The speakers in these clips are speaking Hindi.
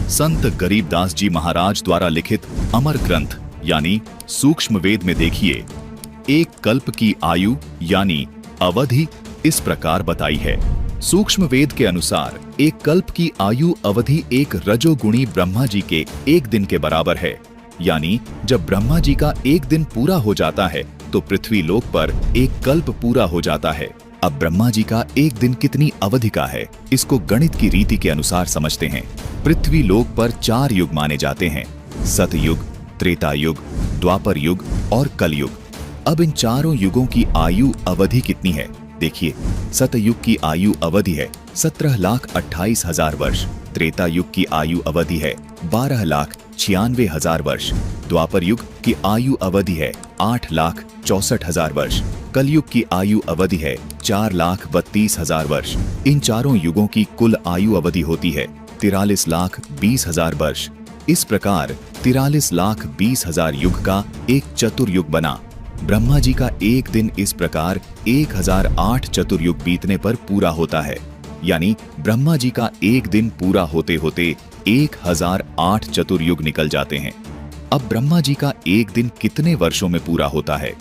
संत गरीबदास जी महाराज द्वारा लिखित अमर ग्रंथ यानी सूक्ष्म वेद में देखिए, एक कल्प की आयु यानी अवधि इस प्रकार बताई है। सूक्ष्म वेद के अनुसार एक कल्प की आयु अवधि एक रजोगुणी ब्रह्मा जी के एक दिन के बराबर है। यानी जब ब्रह्मा जी का एक दिन पूरा हो जाता है तो पृथ्वी लोक पर एक कल्प पूरा हो जाता है। अब ब्रह्मा जी का एक दिन कितनी अवधि का है, इसको गणित की रीति के अनुसार समझते हैं। पृथ्वी लोक पर 4 युग माने जाते हैं, सतयुग, त्रेता युग, द्वापर युग और कलयुग। अब इन चारों युगों की आयु अवधि कितनी है देखिए। सतयुग की आयु अवधि है 17,28,000 वर्ष, त्रेता युग की आयु अवधि है 12,96,000 वर्ष, द्वापर युग की आयु अवधि है 8,64,000 वर्ष, कलयुग की आयु अवधि है 4,32,000 वर्ष। इन चारों युगों की कुल आयु अवधि होती है 43,20,000 वर्ष। इस प्रकार 43,20,000 युग का एक चतुर्युग बना। ब्रह्मा जी का एक दिन इस प्रकार 1008 चतुर्युग बीतने पर पूरा होता है। यानी ब्रह्मा जी का एक दिन पूरा होते होते 1008 चतुर्युग निकल जाते हैं। अब ब्रह्मा जी का एक दिन कितने वर्षों में पूरा होता है,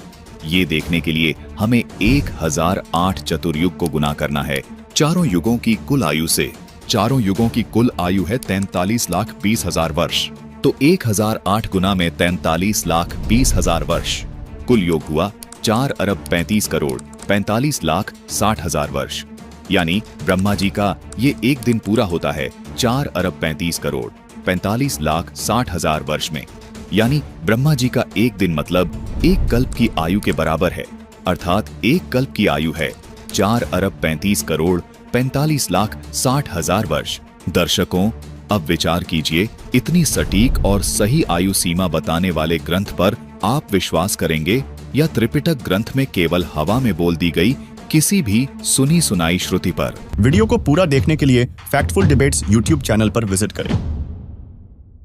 ये देखने के लिए हमें 1008 चतुर्युग को गुना करना है चारों युगों की कुल आयु से। चारों युगों की कुल आयु है 43,20,000 वर्ष। तो 1008 गुना में 43,20,000 वर्ष। कुल योग हुआ 4,35,45,60,000 वर्ष। यानी ब्रह्मा जी का ये एक दिन पूरा होता है 4,35,45,60,000 वर्ष में। यानी ब्रह्मा जी का एक दिन मतलब एक कल्प की आयु के बराबर है। अर्थात एक कल्प की आयु है 4,35,45,60,000 वर्ष। दर्शकों, अब विचार कीजिए, इतनी सटीक और सही आयु सीमा बताने वाले ग्रंथ पर आप विश्वास करेंगे या त्रिपिटक ग्रंथ में केवल हवा में बोल दी गई किसी भी सुनी सुनाई श्रुति पर? वीडियो को पूरा देखने के लिए फैक्टफुल डिबेट्स यूट्यूब चैनल पर विजिट करें।